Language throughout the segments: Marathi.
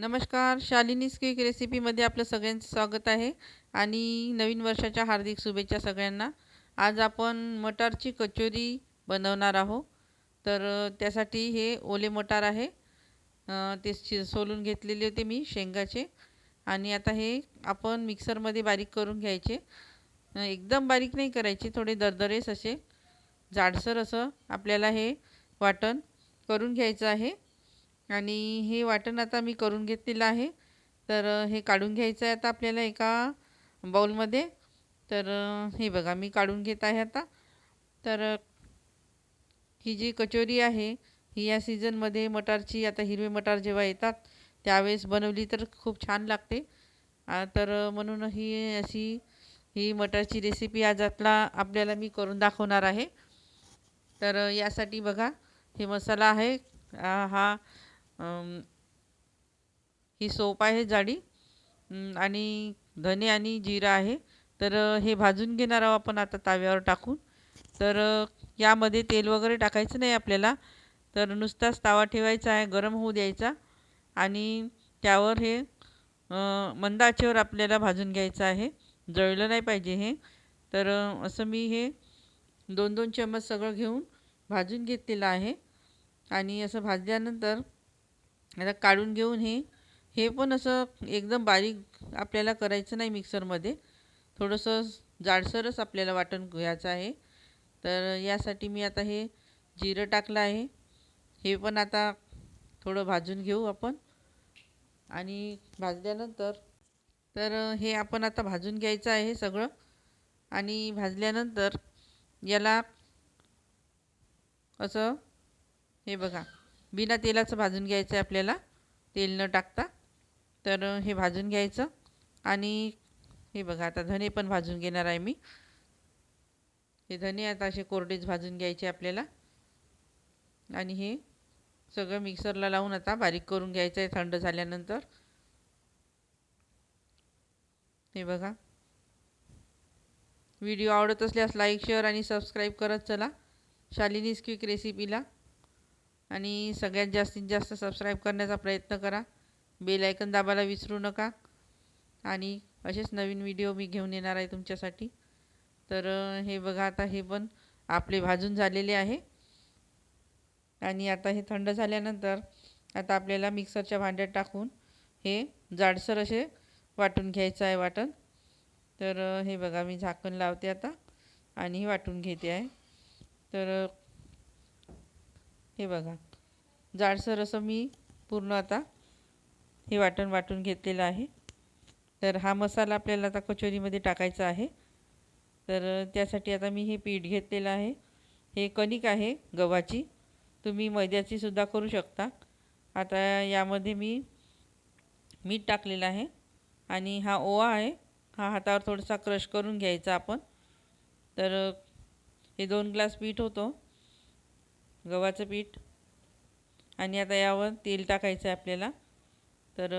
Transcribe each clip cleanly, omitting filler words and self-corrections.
नमस्कार, शालिनीज क्विक रेसिपीमध्ये आपलं सगळ्यांचं स्वागत आहे आणि नवीन वर्षाच्या हार्दिक शुभेच्छा सगळ्यांना. आज आपण मटारची कचोरी बनवणार आहोत. तर त्यासाठी हे ओले मटार आहे. ते सोलून घेतलेले होते मी शेंगाचे आणि आता हे आपण मिक्सरमध्ये बारीक करून घ्यायचे. एकदम बारीक नाही करायचे, थोडे दरदरेस असे जाडसर असं आपल्याला हे वाटण करून घ्यायचं आहे. आणि हे वाटण आता मी करून घेतलेलं आहे. तर हे काढून घ्यायचं आहे आता आपल्याला एका बाउलमध्ये. तर हे बघा मी काढून घेत आहे आता. तर ही जी कचोरी आहे ही या सीझनमध्ये मटारची, आता हिरवे मटार जेव्हा येतात त्यावेळेस बनवली तर खूप छान लागते. तर म्हणून ही मटारची रेसिपी आज आपल्याला मी करून दाखवणार आहे. तर यासाठी बघा हे मसाला आहे. हा ही सोप आहे जाडी, आणि धने आणि जिरा आहे. तर हे भाजून घेणार आहोत आपण आता तव्यावर टाकून. तर यामध्ये तेल वगैरे टाकायचं नाही आपल्याला. तर नुसताच तवा ठेवायचा आहे, गरम होऊ द्यायचा आणि त्यावर हे मंद आचेवर आपल्याला भाजून घ्यायचं आहे. जळलं नाही पाहिजे हे. तर असं मी हे 2-2 चम्मच सगळं घेऊन भाजून घेतलेलं आहे. आणि असं भाजल्यानंतर आता काढून घेऊन हे पण असं एकदम बारीक आपल्याला करायचं नाही मिक्सरमध्ये. थोडंसं जाडसरच आपल्याला वाटण घ्यायचं आहे. तर यासाठी मी आता हे जिरं टाकलं आहे. हे पण आता थोडं भाजून घेऊ आपण. आणि भाजल्यानंतर तर हे आपण आता भाजून घ्यायचं आहे सगळं. आणि भाजल्यानंतर याला असं हे बघा बिना तेलाचं भाजून घ्यायचं आहे आपल्याला, तेल न टाकता. तर हे भाजून घ्यायचं. आणि हे बघा आता धने पण भाजून घेणार आहे मी. हे धने आता असे कोरडेच भाजून घ्यायचे आपल्याला. आणि हे सगळं मिक्सरला लावून आता बारीक करून घ्यायचं आहे थंड झाल्यानंतर. हे बघा, व्हिडिओ आवडत असल्यास लाईक, शेअर आणि सबस्क्राईब करत चला शालिनीज क्विक रेसिपीला. आणि सगळ्यात जास्तीत जास्त सबस्क्राईब करण्याचा प्रयत्न करा. बेल आयकन दाबायला विसरू नका. आणि असेच नवीन व्हिडिओ मी घेऊन येणार आहे तुमच्यासाठी. तर हे बघा आता हे पण आपले भाजून झालेले आहे. आणि आता हे थंड झाल्यानंतर आता आपल्याला मिक्सरच्या भांड्यात टाकून हे जाडसर असे वाटून घ्यायचं आहे वाटण. तर हे बघा मी झाकण लावते आता आणि हे वाटून घेते आहे. तर हे बघा जाडसर असं मी पूर्ण आता हे वाटून घेतलेलं आहे. तर हा मसाला आपल्याला आता कचोरीमध्ये टाकायचा आहे. तर त्यासाठी आता मी हे पीठ घेतलेलं आहे. हे कणिक आहे गव्हाची, तुम्ही मैद्याची सुद्धा करू शकता. आता यामध्ये मी मीठ टाकलेलं आहे आणि हा ओवा आहे. हा हातावर थोडासा क्रश करून घ्यायचा आपण. तर हे 2 ग्लास पीठ होतं गव्हाचं पीठ. आणि आता यावर तेल टाकायचं आहे आपल्याला. तर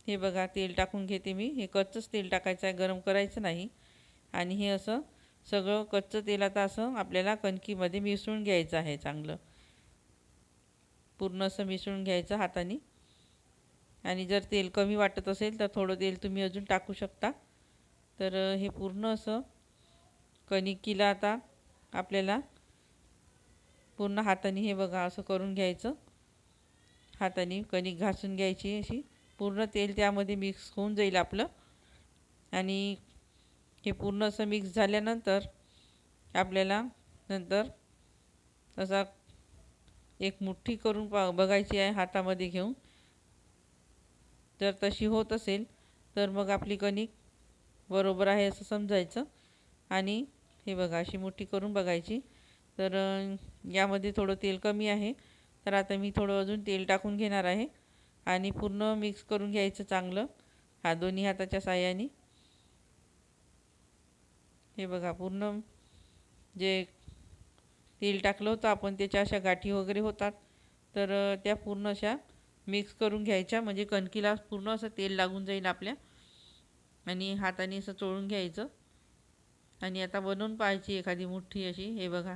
हे बघा तेल टाकून घेते मी. हे कच्चंच तेल टाकायचं आहे, गरम करायचं नाही. आणि हे असं सगळं कच्चं तेल आता असं आपल्याला कणकीमध्ये मिसळून घ्यायचं आहे. चांगलं पूर्ण असं मिसळून घ्यायचं हाताने. आणि जर तेल कमी वाटत असेल तर थोडं तेल तुम्ही अजून टाकू शकता. तर हे पूर्ण असं कणिकीला आता आपल्याला पूर्ण हाताने हे बघा असं करून घ्यायचं. हाताने कणिक घासून घ्यायची अशी. पूर्ण तेल त्यामध्ये मिक्स होऊन जाईल आपलं. आणि हे पूर्ण असं मिक्स झाल्यानंतर आपल्याला नंतर असा एक मुठ्ठी करून बघायची आहे हातामध्ये घेऊन. जर तशी होत असेल तर मग आपली कणिक बरोबर आहे असं समजायचं. आणि हे बघा अशी मुठ्ठी करून बघायची. तर यामध्ये थोडं तेल कमी आहे. तर आता मी थोडं अजून तेल टाकून घेणार आहे आणि पूर्ण मिक्स करून घ्यायचं चांगलं दोन्ही हाताच्या साहाय्याने. हे बघा पूर्ण जे तेल टाकलं होतं आपण त्याच्या अशा गाठी वगैरे होतात. तर त्या पूर्ण अशा मिक्स करून घ्यायच्या, म्हणजे कणकीला पूर्ण असं तेल लागून जाईल आपल्या. आणि हाताने असं चोळून घ्यायचं. आणि आता बनवून पाहायची एखादी मुठ्ठी अशी. हे बघा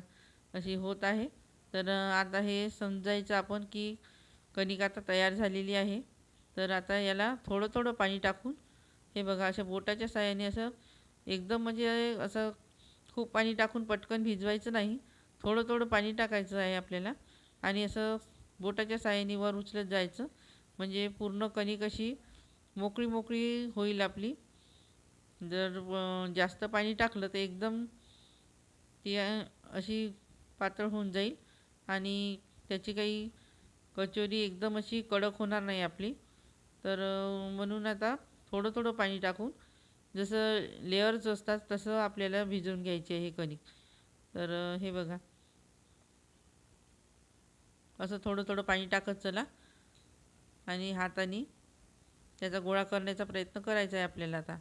अशी होत आहे. तर आता हे समजायचं आपण की कणिक आता तयार झालेली आहे. तर आता याला थोडं थोडं पाणी टाकून हे बघा अशा बोटाच्या साहाय्याने असं एकदम म्हणजे असं खूप पाणी टाकून पटकन भिजवायचं नाही, थोडं थोडं पाणी टाकायचं आहे आपल्याला आणि असं बोटाच्या साहाय्याने वर उचलत जायचं, म्हणजे पूर्ण कणिक अशी मोकळी मोकळी होईल आपली. जर जास्त पाणी टाकलं तर एकदम ती अशी पातळ होऊन जाईल आणि त्याची काही कचोरी एकदम अशी कडक होणार नाही आपली. तर म्हणून आता थोडं थोडं पाणी टाकून जसं लेयर्स असतात तसं आपल्याला भिजवून घ्यायचे आहे हे कणिक. तर हे बघा असं थोडं थोडं पाणी टाकत चला आणि हाताने त्याचा गोळा करण्याचा प्रयत्न करायचा आहे आपल्याला आता.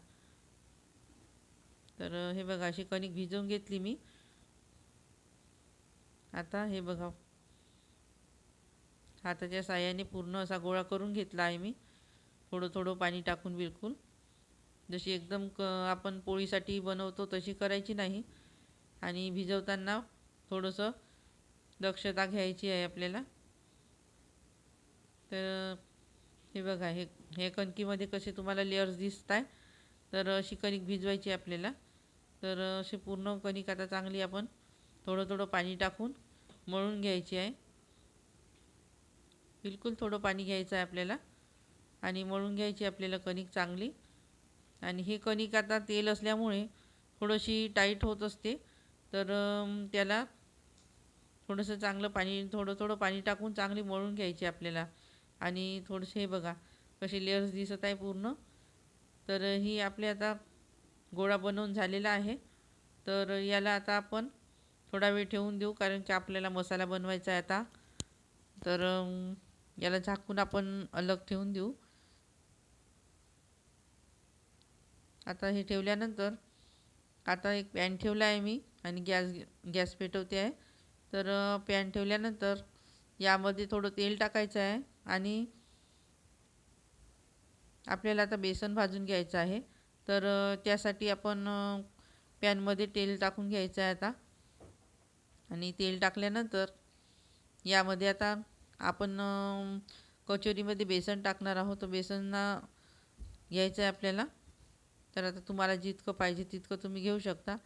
तर हे बघा अशी कणिक भिजवून घेतली मी. आता हे बघा हाताच्या साहाय्याने पूर्ण असा गोळा करून घेतला आहे मी, थोडं थोडं पाणी टाकून बिलकुल. जशी एकदम आपण पोळीसाठी बनवतो तशी करायची नाही आणि भिजवताना थोडंसं दक्षता घ्यायची आहे आपल्याला. तर हे बघा हे कणकीमध्ये कसे तुम्हाला लेयर्स दिसत आहे, तर अशी कणिक भिजवायची आपल्याला. तर अशी पूर्ण कणिक आता चांगली आपण थोडं थोडं पाणी टाकून मळून घ्यायची आहे. बिलकुल थोडं पाणी घ्यायचं आहे आपल्याला आणि मळून घ्यायची आपल्याला कणिक चांगली. आणि हे कणिक आता तेल असल्यामुळे थोडीशी टाईट होत असते, तर त्याला थोडंसं चांगलं पाणी थोडं थोडं पाणी टाकून चांगली मळून घ्यायची आपल्याला. आणि थोडेसे हे बघा कसे लेयर्स दिसत आहे पूर्ण. तर ही आपले आता गोळा बनवून झालेला आहे. तर याला आता आपण थोडा वेळ ठेवून देऊ, कारण की आपल्याला मसाला बनवायचा आहे आता. तर याला झाकून आपण अलग ठेवून देऊ. आता हे ठेवल्यानंतर आता एक पॅन ठेवला आहे मी आणि गॅस पेटवते आहे. तर पॅन ठेवल्यानंतर यामध्ये थोडं तेल टाकायचं आहे आणि आपल्याला आता बेसन भाजून घ्यायचं आहे. तर त्यासाठी आपण पॅनमध्ये तेल टाकून घ्यायचं आहे आता. आणि तेल टाकल्यानंतर यामध्ये आता आपण कचोरीमध्ये बेसन टाकणार आहोत, तर बेसन घ्यायचं आहे आपल्याला. तर आता तुम्हाला जितकं पाहिजे तितकं तुम्ही घेऊ शकता,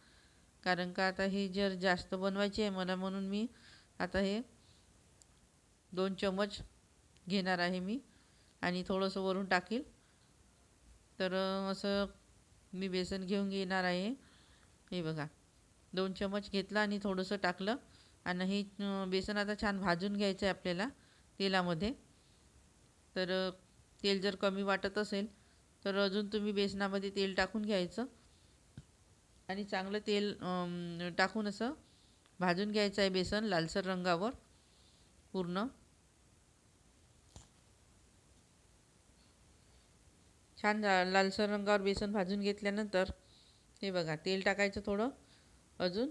कारण का आता हे जर जास्त बनवायचे आहे मला, म्हणून मी आता हे 2 चमच घेणार आहे मी आणि थोडंसं वरून टाकील. तर असं मी बेसन घेऊन घेणार आहे. हे बघा 2 चमच घेतलं आणि थोडंसं टाकलं आणि हे बेसन आता छान भाजून घ्यायचं आहे आपल्याला तेलामध्ये. तर तेल जर कमी वाटत असेल तर अजून तुम्ही बेसनामध्ये तेल टाकून घ्यायचं आणि चांगलं तेल टाकून असं भाजून घ्यायचं आहे बेसन लालसर रंगावर पूर्ण. छान लालसर रंगावर बेसन भाजून घेतल्यानंतर हे बघा तेल टाकायचं थोडं अजून.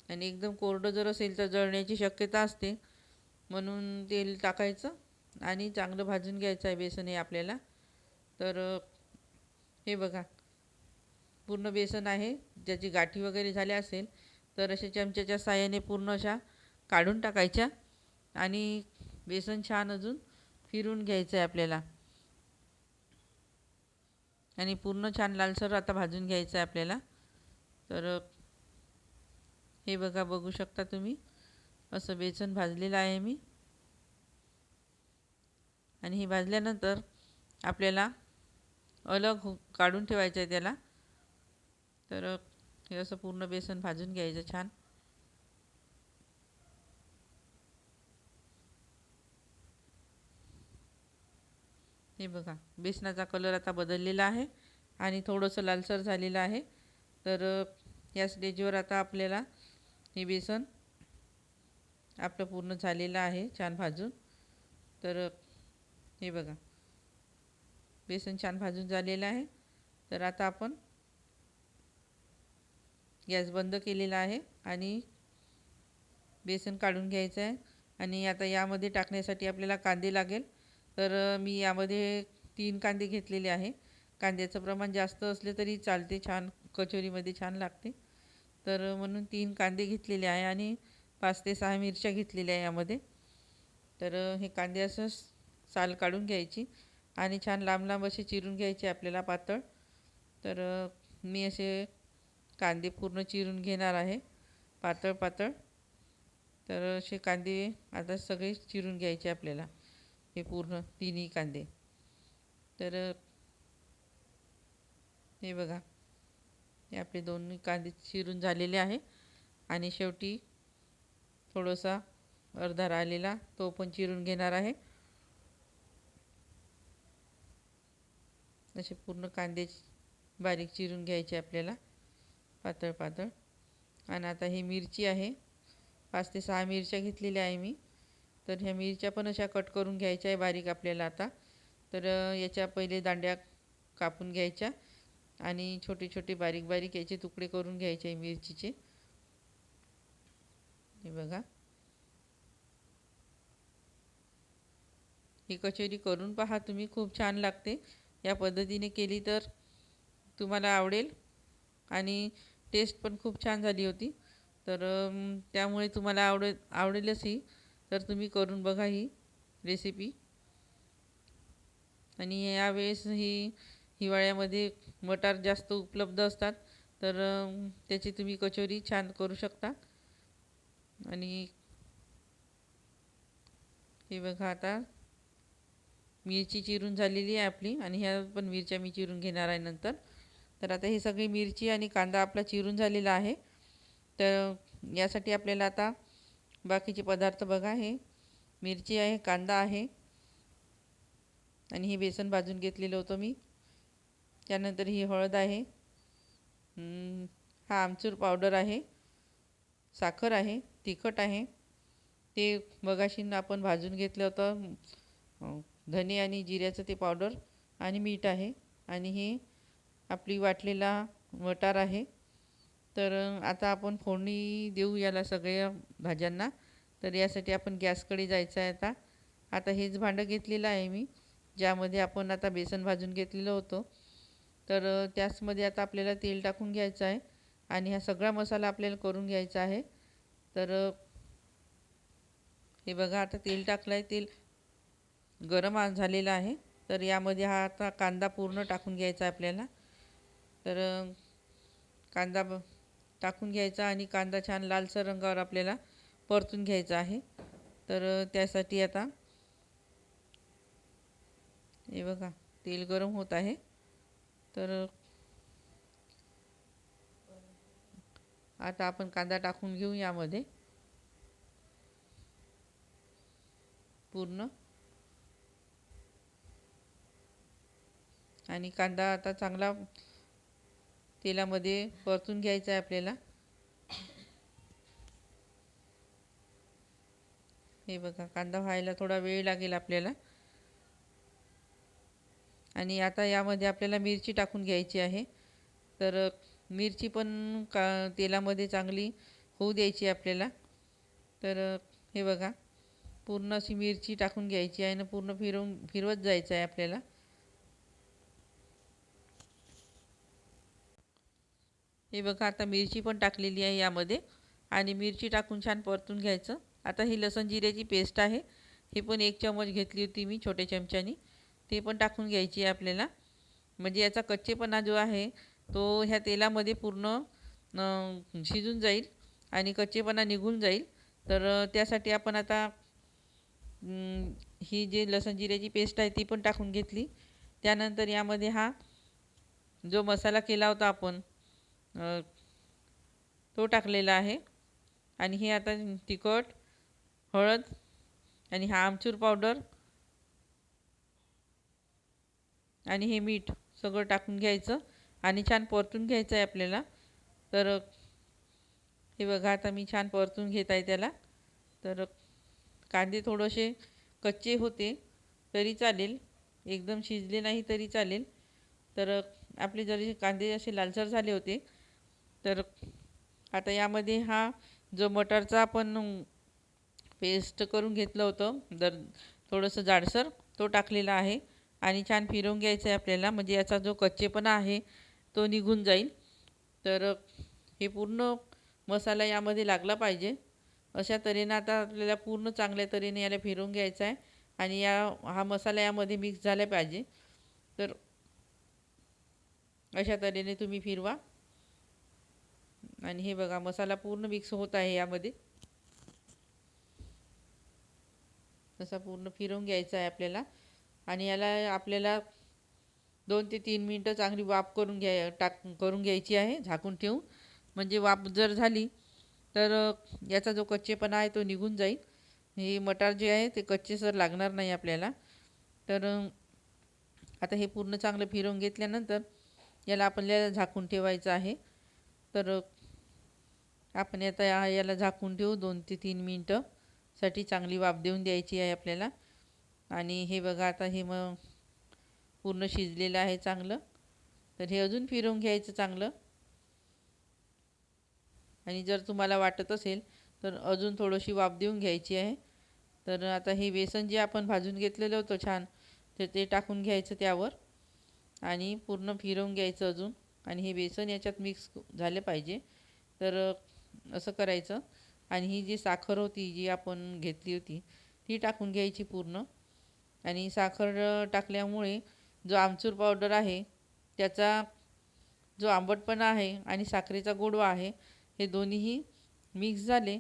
आणि एकदम कोरडं जर असेल तर जळण्याची शक्यता असते, म्हणून तेल टाकायचं आणि चांगलं भाजून घ्यायचं आहे बेसन हे आपल्याला. तर हे बघा पूर्ण बेसन आहे, ज्याची गाठी वगैरे झाल्या असेल तर अशा चमच्याच्या साहाय्याने पूर्ण अशा काढून टाकायच्या आणि बेसन छान अजून फिरून घ्यायचं आहे आपल्याला. आणि पूर्ण छान लालसर आता भाजून घ्यायचं आहे आपल्याला. तर हे बघा बघू शकता तुम्ही असं बेसन भाजलेलं आहे मी. आणि हे भाजल्यानंतर आपल्याला अलग काढून ठेवायचं आहे त्याला. तर हे असं पूर्ण बेसन भाजून घ्यायचं छान. हे बघा बेसनाचा कलर आता बदललेला आहे आणि थोडंसं लालसर झालेलं आहे. तर या स्टेजवर आता आपल्याला हे बेसन आपलं पूर्ण झालेलं आहे छान भाजून. तर हे बघा बेसन छान भाजून झालेलं आहे. तर आता आपण गॅस बंद केलेला आहे आणि बेसन काढून घ्यायचं आहे. आणि आता यामध्ये टाकण्यासाठी आपल्याला कांदे लागेल. तर मी यामध्ये 3 कांदे घेतलेले आहे. कांद्याचं प्रमाण जास्त असले तरी चालते, छान कचोरीमध्ये छान लागते. तर म्हणून 3 कांदे घेतलेले आहे आणि 5 ते 6 मिरच्या घेतलेल्या आहे यामध्ये. तर हे कांदे असं साल काढून घ्यायची आणि छान लांब लांब असे चिरून घ्यायचे आपल्याला पातळ. तर मी असे कांदे पूर्ण चिरून घेणार आहे पातळ पातळ. तर असे कांदे आता सगळे चिरून घ्यायचे आपल्याला, हे पूर्ण तिन्ही कांदे. तर हे बघा, हे आपले दोन्ही कांदे चिरून झालेले आहे. आणि शेवटी थोडासा अर्धा राहिलेला तो पण चिरून घेणार आहे. असे पूर्ण कांदे बारीक चिरून घ्यायचे आपल्याला पातळ पातळ. आणि आता ही मिरची आहे, 5 ते 6 मिरच्या घेतलेल्या आहे मी. तर ह्या मिरच्या पण अशा कट करून घ्यायच्या आहे बारीक आपल्याला आता. तर याच्या पहिले दांड्या कापून घ्यायच्या आणि छोटे छोटे बारीक बारीक याचे तुकडे करून घ्यायचे मिरचीचे. हे बघा, ही कचोरी करून पहा तुम्ही, खूप छान लागते. या पद्धतीने केली तर तुम्हाला आवडेल आणि टेस्ट पण खूप छान झाली होती. तर त्यामुळे तुम्हाला आवडेलच ही. तर तुम्ही करून बघा ही रेसिपी. आणि यावेळेस ही हिवाळ्यामध्ये मटार जास्त उपलब्ध असतात, तर त्याची तुम्ही कचोरी छान करू शकता. आणि हे बघा, आता मिरची चिरून झालेली आहे आपली आणि ह्या पण मिरच्या मी चिरून घेणार आहे नंतर. तर आता ही सगळी मिरची आणि कांदा आपला चिरून झालेला आहे. तर यासाठी आपल्याला आता बाकीचे पदार्थ बघा, हे मिरची आहे, कांदा आहे आणि हे बेसन भाजून घेतलेलं होतं मी. त्यानंतर ही हळद आहे, हा आमचूर पावडर आहे, साखर आहे, तिखट आहे, ते मगाशी आपण भाजून घेतलं होतं धने आणि जिऱ्याचं ते पावडर, आणि मीठ आहे. आणि हे आपली वाटलेला मटार आहे. तर आता आपण फोडणी देऊ याला सगळ्या भाज्यांना. तर यासाठी आपण गॅसकडे जायचं आहे आता. आता हेच भांडं घेतलेलं आहे मी, ज्यामध्ये आपण आता बेसन भाजून घेतलेलं होतं. तर त्याचमध्ये आता आपल्याला तेल टाकून घ्यायचं आहे आणि हा सगळा मसाला आपल्याला करून घ्यायचा आहे. तर हे बघा, आता तेल टाकलं आहे, तेल गरम झालेलं आहे. तर यामध्ये हा आता कांदा पूर्ण टाकून घ्यायचा आहे आपल्याला. तर कांदा टाकून घ्यायचा आणि कांदा छान लालसर रंगावर आपल्याला परतून घ्यायचा आहे. तर त्यासाठी आता हे बघा, तेल गरम होत आहे. तर आता आपण कांदा टाकून घेऊ यामध्ये पूर्ण. आणि कांदा आता चांगला तेलामध्ये परतून घ्यायचा आहे आपल्याला. हे बघा, कांदा व्हायला थोडा वेळ लागेल आपल्याला. आणि आता यामध्ये आपल्याला मिरची टाकून घ्यायची आहे. तर मिरची पण तेलामध्ये चांगली होऊ द्यायची आपल्याला. तर हे बघा, पूर्ण अशी मिरची टाकून घ्यायची आहे आणि पूर्ण फिरवत जायचं आहे आपल्याला. हे बघा, आता मिरची पण टाकलेली आहे यामध्ये आणि मिरची टाकून छान परतून घ्यायचं. आता ही लसूण जिऱ्याची पेस्ट आहे, ही पण 1 चम्मच घेतली होती मी छोट्या चमच्यानी. ते पण टाकून घ्यायची आहे आपल्याला. म्हणजे याचा कच्चेपणा जो आहे तो ह्या तेलामध्ये पूर्ण शिजून जाईल आणि कच्चेपणा निघून जाईल. तर त्यासाठी आपण आता ही जी लसूण जिऱ्याची पेस्ट आहे ती पण टाकून घेतली. त्यानंतर यामध्ये हा जो मसाला केला होता आपण तो टाकलेला आहे. आणि हे आता तिखट, हळद आणि हा आमचूर पावडर आणि हे मीठ सगळं टाकून घ्यायचं आणि छान परतून घ्यायचं आहे आपल्याला. तर हे बघा, आता मी छान परतून घेत आहे त्याला. तर कांदे थोडेसे कच्चे होते तरी चालेल, एकदम शिजले नाही तरी चालेल. तर आपले जरी कांदे असे लालसर झाले होते, तर आता यामध्ये हा जो मटारचा आपण पेस्ट करून घेतलं होतं थोडंसं जाडसर, तो टाकलेला आहे. आणि छान फिरवून घ्यायचं आहे आपल्याला, म्हणजे याचा जो कच्चेपणा आहे तो निघून जाईल. तर हे पूर्ण मसाला यामध्ये लागला पाहिजे, अशा तऱ्हेनं आता आपल्याला पूर्ण चांगल्या तऱ्हेने याला फिरवून घ्यायचं आहे. आणि हा मसाला यामध्ये मिक्स झाला पाहिजे. तर अशा तऱ्हेने तुम्ही फिरवा. आणि हे बघा मसाला पूर्ण मिक्स होत आहे यामध्ये. तसा पूर्ण फिरवून घ्यायचा आहे आपल्याला. आणि याला आपल्याला 2 ते 3 मिनटं चांगली वाफ करून घ्यायची आहे झाकून ठेवून. म्हणजे वाफ जर झाली तर याचा जो कच्चेपणा आहे तो निघून जाईल. हे मटार जे आहे ते कच्चेसर लागणार नाही आपल्याला. तर आता हे पूर्ण चांगलं फिरवून घेतल्यानंतर याला आपल्याला झाकून ठेवायचं आहे. तर आपण आता याला झाकून ठेवू 2 ते 3 मिनटं साठी. चांगली वाफ देऊन द्यायची आहे आपल्याला. आणि हे बघा आता हे मग पूर्ण शिजलेलं आहे चांगलं. तर हे अजून फिरवून घ्यायचं चांगलं. आणि जर तुम्हाला वाटत असेल तर अजून थोडीशी वाफ देऊन घ्यायची आहे. तर आता हे बेसन जे आपण भाजून घेतलेलं होतं छान, तर ते टाकून घ्यायचं त्यावर आणि पूर्ण फिरवून घ्यायचं अजून. आणि हे बेसन याच्यात मिक्स झाले पाहिजे. तर असं करायचं. आणि ही जी साखर होती जी आपण घेतली होती ती टाकून घ्यायची पूर्ण. आणि साखर टाकल्यामुळे जो आमचूर पावडर आहे त्याचा जो आंबटपणा आहे आणि साखरेचा गोडवा आहे हे दोन्हीही मिक्स झाले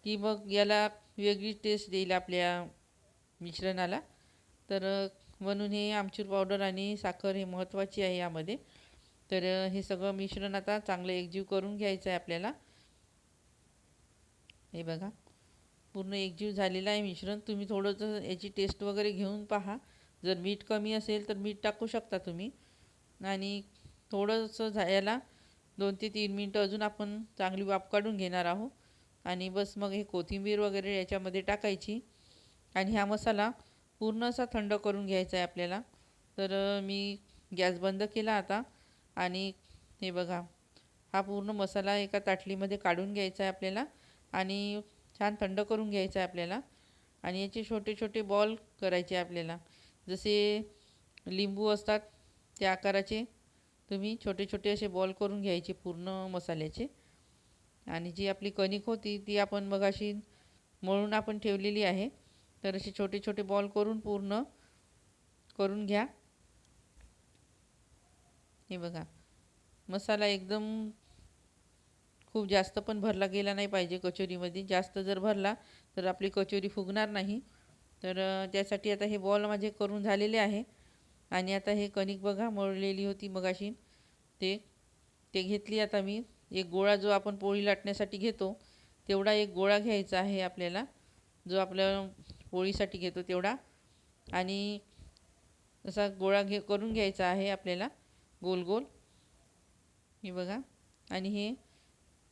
की मग याला वेगळी टेस्ट येईल आपल्या मिश्रणाला. तर म्हणून हे आमचूर पावडर आणि साखर हे महत्त्वाची आहे यामध्ये. तर हे सगळं मिश्रण आता चांगलं एकजीव करून घ्यायचं आहे आपल्याला. हे बघा पूर्ण एकजीव झालेलं आहे मिश्रण. तुम्ही थोडंसं याची टेस्ट वगैरे घेऊन पहा. जर मीठ कमी असेल तर मीठ टाकू शकता तुम्ही. आणि थोडंसं याला 2 ते 3 मिनटं अजून आपण चांगली वाफ काढून घेणार आहोत. आणि बस मग हे कोथिंबीर वगैरे याच्यामध्ये टाकायची. आणि हा मसाला पूर्ण असा थंड करून घ्यायचा आहे आपल्याला. तर मी गॅस बंद केला आता. आणि हे बघा हा पूर्ण मसाला एका ताटलीमध्ये काढून घ्यायचा आहे आपल्याला. आणि छान थंड करून घ्यायचा आहे आपल्याला. आणि याचे छोटे छोटे बॉल करायचे आपल्याला. जसे लिंबू असतात त्या आकाराचे तुम्ही छोटे छोटे असे बॉल करून घ्यायचे पूर्ण मसाल्याचे. आणि जी आपली कणिक होती ती आपण मगाशी मळून आपण ठेवलेली आहे. तर असे छोटे छोटे बॉल करून पूर्ण करून घ्या. हे बघा मसाला एकदम खूप जास्त पण भरला गेला नाही पाहिजे कचोरीमध्ये. जास्त जर भरला तर आपली कचोरी फुगणार नाही. तर त्यासाठी आता हे बॉल माझे करून झालेले आहे. आणि आता हे कणिक बघा मळलेली होती मगाशी ते ते घेतली आता मी. एक गोळा जो आपण पोळी लाटण्यासाठी घेतो तेवढा एक गोळा घ्यायचा आहे आपल्याला, जो आपल्या पोळीसाठी घेतो तेवढा. आणि तसा गोळा करून घ्यायचा आहे आपल्याला गोल गोल. हे बघा. आणि हे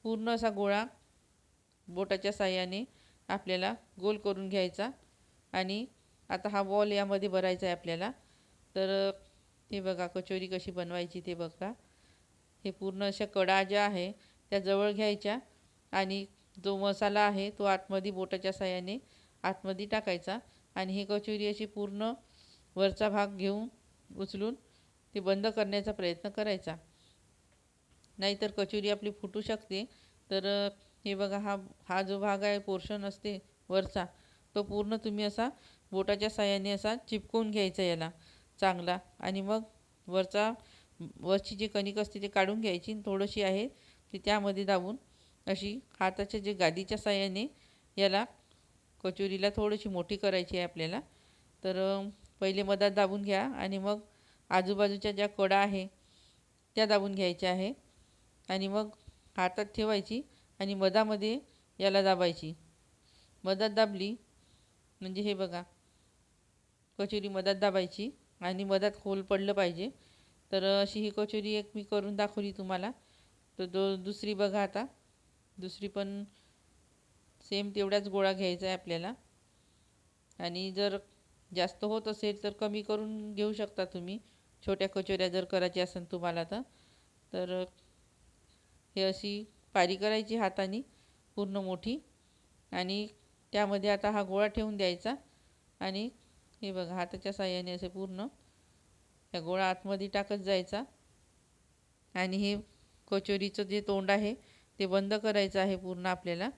पूर्ण असा गोळा बोटाच्या साहाय्याने आपल्याला गोल करून घ्यायचा. आणि आता हा बॉल यामध्ये भरायचा आहे आपल्याला. तर हे बघा कचोरी कशी बनवायची ते बघा. हे पूर्ण अशा कडा ज्या आहे त्या जवळ घ्यायच्या आणि जो मसाला आहे तो आतमध्ये बोटाच्या साहाय्याने आतमध्ये टाकायचा. आणि ही कचोरी अशी पूर्ण वरचा भाग घेऊन उचलून ते बंद करण्याचा प्रयत्न करायचा. नाहीतर कचोरी आपली फुटू शकते. तर हे बघा हा हा जो भाग आहे पोर्शन असते वरचा तो पूर्ण तुम्ही असा बोटाच्या साहाय्याने असा चिपकवून घ्यायचा याला चांगला. आणि मग वरची जी कणिक असते ती काढून घ्यायची. थोडीशी आहे ती त्यामध्ये दाबून अशी हाताच्या जे गादीच्या साहाय्याने याला कचोरीला थोडीशी मोठी करायची आहे आपल्याला. तर पहिले मधात दाबून घ्या आणि मग आजूबाजूच्या ज्या कडा आहे त्या दाबून घ्यायच्या आहे. आणि मग हातात ठेवायची आणि मधामध्ये याला दाबायची. मधात दाबली म्हणजे हे बघा कचोरी मधात दाबायची आणि मधात होल पडलं पाहिजे. तर अशी ही कचोरी एक मी करून दाखवली तुम्हाला. तर दुसरी बघा आता. दुसरी पण सेम तेवढाच गोळा घ्यायचा आहे आपल्याला. आणि जर जास्त होत असेल तर कमी करून घेऊ शकता तुम्ही. छोट्या कचोऱ्या जर करायच्या असेल तुम्हाला तर हे अशी पारी करायची हाताने पूर्ण मोठी. आणि त्यामध्ये आता हा गोळा ठेवून द्यायचा. आणि हे बघा हाताच्या साहाय्याने असे पूर्ण या गोळा आतमध्ये टाकत जायचा. आणि हे कचोरीचं जे तोंड आहे ते बंद करायचं आहे पूर्ण आपल्याला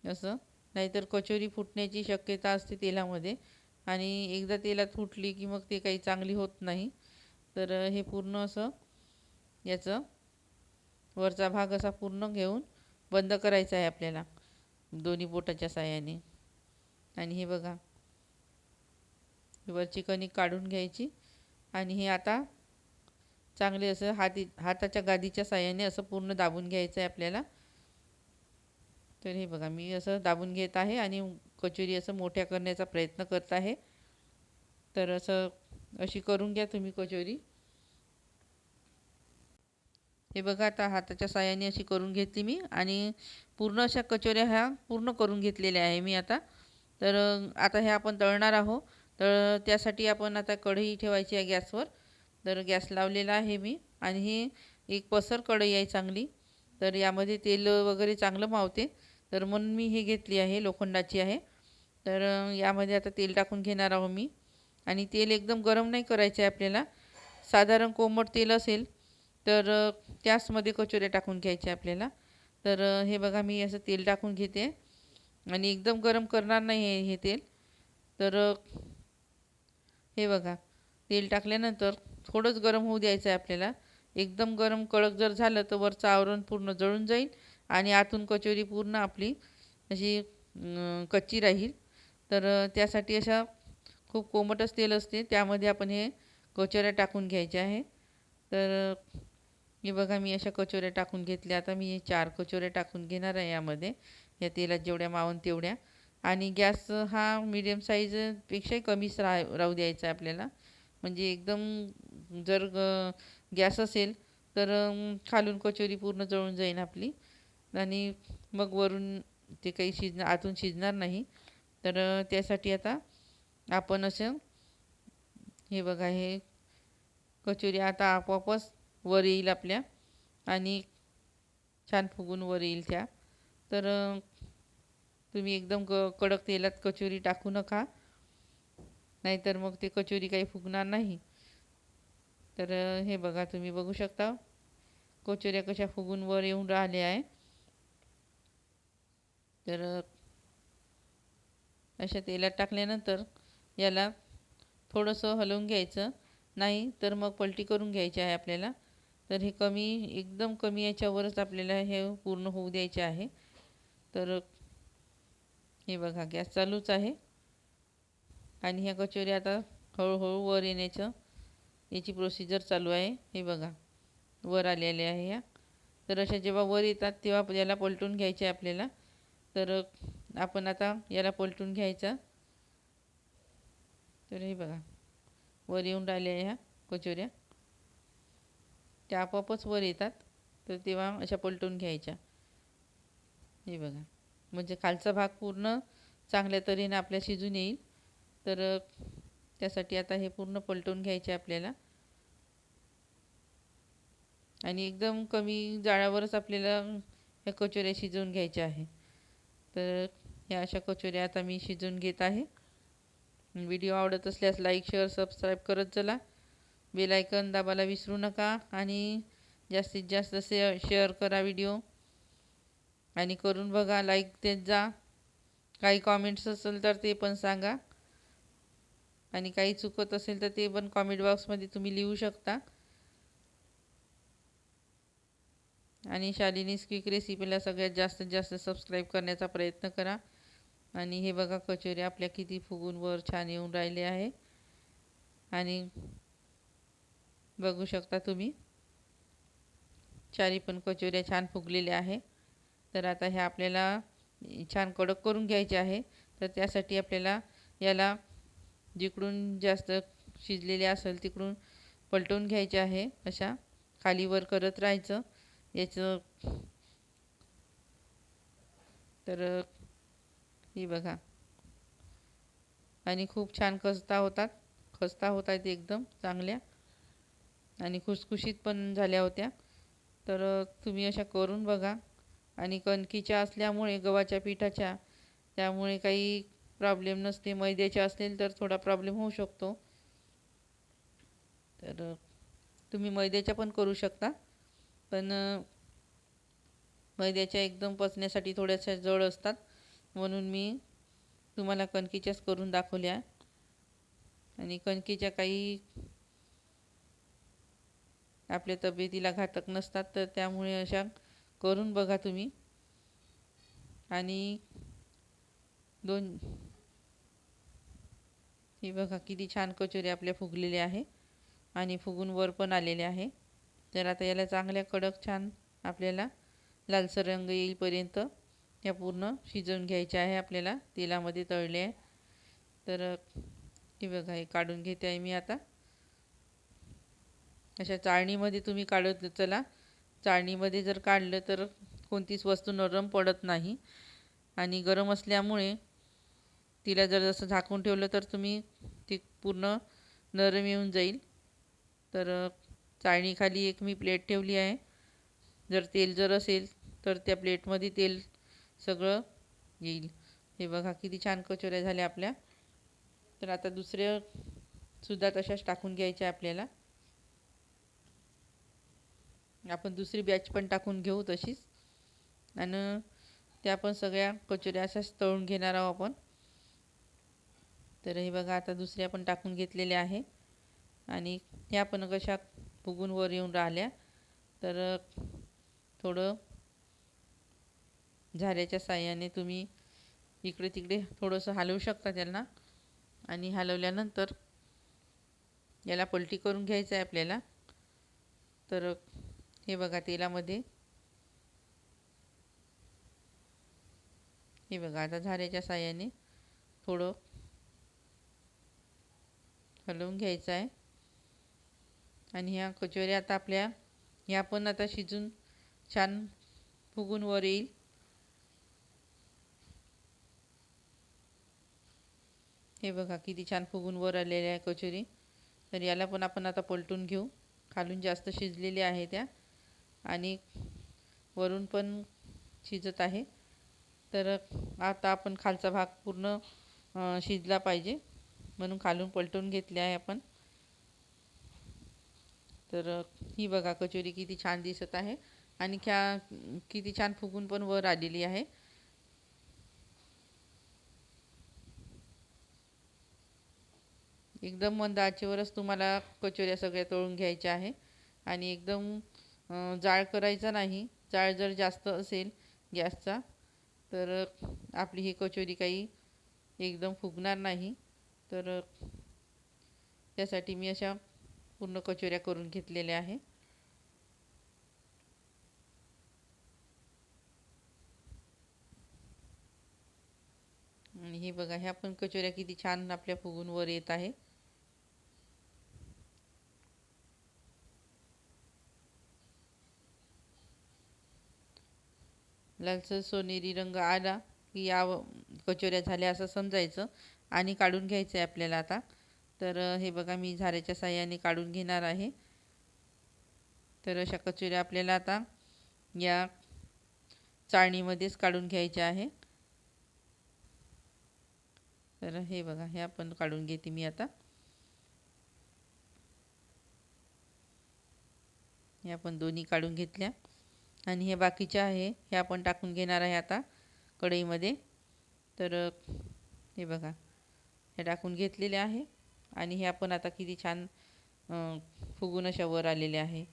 असं. नाहीतर कचोरी फुटण्याची शक्यता असते तेलामध्ये. आणि एकदा तेलात फुटली की मग ते काही चांगली होत नाही. तर हे पूर्ण असं याचं वरचा भाग असा पूर्ण घेऊन बंद करायचा आहे आपल्याला दोन्ही बोटाच्या साहाय्याने. आणि हे बघा, वरची कणिक काढून घ्यायची आणि हे आता चांगले असं हाताच्या गादीच्या साहाय्याने असं पूर्ण दाबून घ्यायचं आहे आपल्याला. तर हे बघा, मी असं दाबून घेत आहे आणि कचोरी असं मोठ्या करण्याचा प्रयत्न करत आहे. तर अशी करून घ्या तुम्ही कचोरी. हे बघा, आता हाताच्या साहाय्याने अशी करून घेतली मी आणि पूर्ण अशा कचोऱ्या ह्या पूर्ण करून घेतलेल्या आहे मी आता. तर आता हे आपण तळणार आहोत. तर त्यासाठी आपण आता कढई ठेवायची आहे गॅसवर. तर गॅस लावलेला आहे मी आणि ही एक पसर कढई आहे चांगली. तर यामध्ये तेल वगैरे चांगलं मावते. तर म्हणून मी हे घेतली आहे, लोखंडाची आहे. तर यामध्ये आता तेल टाकून घेणार आहो मी. आणि तेल एकदम गरम नाही करायचे आहे आपल्याला. साधारण कोमट तेल असेल तर त्याचमध्ये कचोऱ्या टाकून घ्यायच्या आपल्याला. तर हे बघा, मी असं तेल टाकून घेते आणि एकदम गरम करणार नाही आहे हे तेल. तर हे बघा, तेल टाकल्यानंतर थोडंच गरम होऊ द्यायचं आहे आपल्याला. एकदम गरम कडक जर झालं तर वरचं आवरण पूर्ण जळून जाईल आणि आतून कचोरी पूर्ण आपली अशी कच्ची राहील. तर त्यासाठी अशा खूप कोमटच तेल असते, त्यामध्ये आपण हे कचोऱ्या टाकून घ्यायच्या आहे. तर हे बघा, मी अशा कचोऱ्या टाकून घेतल्या. आता मी 4 कचोऱ्या टाकून घेणार आहे यामध्ये, या तेलात जेवढ्या मावून तेवढ्या. आणि गॅस हा मीडियम साईजपेक्षाही कमीच राहू द्यायचा आहे आपल्याला. म्हणजे एकदम जर गॅस असेल तर खालून कचोरी पूर्ण जळून जाईल आपली आणि मग वरून ते काही आतून शिजणार नाही. तर त्यासाठी आता आपण असं हे बघा, हे कचोरी आता आपोआपच वर येईल आपल्या आणि छान फुगून वर येईल त्या. तर तुम्ही एकदम कडक तेलात कचोरी टाकू नका, नाहीतर मग ते कचोरी काही फुगणार नाही. तर हे बघा, तुम्ही बघू शकता कचोऱ्या कशा फुगून वर येऊन राहिल्या आहे. तर अशा तेलात टाकल्यानंतर याला थोडंसं हलवून घ्यायचं, नाही तर मग पलटी करून घ्यायची आहे आपल्याला. तर हे एकदम कमी याच्यावरच आपल्याला हे पूर्ण होऊ द्यायचे आहे. तर हे बघा, गॅस चालूच आहे आणि ह्या कचोऱ्या आता हळूहळू वर याची प्रोसिजर चालू आहे. हे बघा, वर आलेल्या आहे ह्या. तर अशा जेव्हा वर येतात तेव्हा याला पलटून घ्यायचे आहे आपल्याला. तर आपण आता याला पलटून घ्यायचा. तर हे बघा, वर येऊन राहिल्या ह्या कचोऱ्या, त्या आपोआपच वर येतात. तर तेव्हा अशा पलटून घ्यायच्या. हे बघा, म्हणजे खालचा भाग पूर्ण चांगल्या तऱ्हेने आपल्या शिजून येईल. तर त्यासाठी आता हे पूर्ण पलटून घ्यायचे आपल्याला आणि एकदम कमी जाळावरच आपल्याला ह्या कचोऱ्या शिजवून घ्यायच्या आहे. तर ह्या अशा कचोऱ्या आता मी शिजवून घेत आहे. व्हिडिओ आवडत असल्यास लाईक, शेअर, सबस्क्राईब करत चला. बेल आयकॉन दाबायला विसरू नका आणि जास्तीत जास्त शेअर करा व्हिडिओ आणि करून बघा, लाईक देत जा. काही कॉमेंट्स असेल तर ते पण सांगा आणि काही चुकत असेल तर ते पण कॉमेंट बॉक्समध्ये तुम्ही लिहू शकता. आणि शालिनीज क्विक रेसिपीला सगळ्यात जास्तीत जास्त सबस्क्राईब करण्याचा प्रयत्न करा. आणि हे बघा, कचोरी आपल्या किती फुगून वर छान येऊन राहिले आहे आणि बघू शकता तुम्ही, चारी पण कचोऱ्या छान फुगलेल्या आहे. तर आता ह्या आपल्याला छान कडक करून घ्यायचे आहे. तर त्यासाठी आपल्याला याला जिकडून जास्त शिजलेले असेल तिकडून पलटून घ्यायचे आहे. अशा खाली वर करत राहायचं याचं. तर ही बघा, आणि खूप छान खस्ता होत आहेत एकदम चांगल्या आणि खुसखुशीत पण झाल्या होत्या. तर तुम्ही अशा करून बघा. आणि कणकीच्या असल्यामुळे, गव्हाच्या पिठाच्या, त्यामुळे काही प्रॉब्लेम नसते. मैद्याच्या असेल तर थोडा प्रॉब्लेम होऊ शकतो. तर तुम्ही मैद्याच्या पण करू शकता, पण मैद्याच्या एकदम पचण्यासाठी थोड्याशा जड असतात, म्हणून मी तुम्हाला कणकीच्याच करून दाखवल्या. आणि कणकेच्या काही आपल्या तब्येतीला घातक नसतात, तर त्यामुळे अशा करून बघा तुम्ही. आणि दोन ही बघा किती छान कचोरी आपल्या फुगलेल्या आहे आणि फुगून वर पण आलेले आहे. तर आता याला चांगल्या कडक छान आपल्याला लालसर रंग येईपर्यंत या पूर्ण शिजवून घ्यायच्या आहे. आपल्याला तेलामध्ये तळले आहे. तर हे बघा हे काढून घेते आहे मी आता. अशा चाळणीमध्ये तुम्ही काढत चला. चाळणीमध्ये जर काढलं तर कोणतीच वस्तू नरम पडत नाही आणि गरम असल्यामुळे तिला जर जसं झाकून ठेवलं तर तुम्ही ती पूर्ण नरम येऊन जाईल. तर चाळणीखाली एक मी प्लेट ठेवली आहे. जर तेल जर असेल तर त्या प्लेटमध्ये तेल सगळं येईल. हे बघा किती छान कचोऱ्या झाल्या आपल्या. तर आता दुसऱ्या सुद्धा तशाच टाकून घ्यायच्या आपल्याला. आपण दुसरी बॅच पण टाकून घेऊ तशीच आणि त्या पण सगळ्या कचोऱ्या अशाच तळून घेणार आहोत आपण. तर हे बघा आता दुसऱ्या पण टाकून घेतलेल्या आहे आणि ह्या पण कशा फुगून वर येऊन राहिल्या. तर थोडं झाऱ्याच्या साहाय्याने तुम्ही इकडे तिकडे थोडंसं हलवू शकता त्यांना आणि हलवल्यानंतर याला पलटी करून घ्यायचं आहे आपल्याला. तर हे बघा तेलामध्ये हे बघा आता झाऱ्याच्या साहाय्याने थोडं हलवून घ्यायचं आहे आणि ह्या कचोऱ्या आता आपल्या ह्या पण आता शिजून छान फुगून वर येईल. हे बघा किती छान फुगून वर आलेल्या आहे कचोरी. तर याला पण आपण आता पलटून घेऊ. खालून जास्त शिजलेली आहे त्या आणि वरून पण शिजत आहे. तर आता आपण खालचा भाग पूर्ण शिजला पाहिजे म्हणून खालून पलटून घेतले आहे आपण. तर ही बघा कचोरी किती छान दिसत आहे आणि किती छान फुगून पण वर आलेली आहे. एकदम मंद आचेवरच तुम्हाला कचोऱ्या सगळ्या तळून घ्यायच्या आहे आणि एकदम जाळ करायचा नाही. जाळ जर जास्त असेल गॅसचा तर आपली ही कचोरी काही एकदम फुगणार नाही. तर त्यासाठी मी अशा पूर्ण कचोऱ्या करून घेतलेल्या आहे. आणि हे बघा ह्या पण कचोऱ्या किती छान आपल्या फुगून वर येत आहे. लालसर सोनेरी रंग आला की या कचोऱ्या झाल्या असं समजायचं आणि काढून घ्यायचं आहे आपल्याला आता. तर हे बघा मी झाऱ्याच्या साहाय्याने काढून घेणार आहे. तर अशा कचोऱ्या आपल्याला आता या चाळणीमध्येच काढून घ्यायच्या आहे. तर हे बघा ह्या पण काढून घेते मी आता. ह्या पण दोन्ही काढून घेतल्या आणि हे बाकीच्या आहे ह्या पण टाकून घेणार आहे आता कढईमध्ये. तर हे बघा हे टाकून घेतलेले आहे आणि ह्या पण आता किती छान फुगून अशा वर आलेल्या आहे.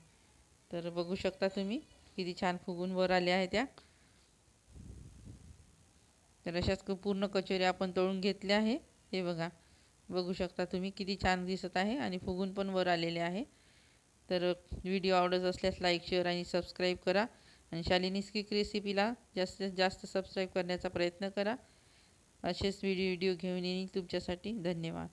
तर बघू शकता तुम्ही किती छान फुगून वर आल्या आहे त्या. तर अशाच पूर्ण कचोऱ्या आपण तळून घेतल्या आहे. हे बघा बघू शकता तुम्ही किती छान दिसत आहे आणि फुगून पण वर आलेले आहे. तर व्हिडिओ आवडत असल्यास लाईक शेअर आणि सबस्क्राईब करा आणि शालिनीज क्विक रेसिपीला जास्तीत जास्त सबस्क्राईब करण्याचा प्रयत्न करा. असेच व्हिडिओ घेऊन येईन तुमच्यासाठी. धन्यवाद.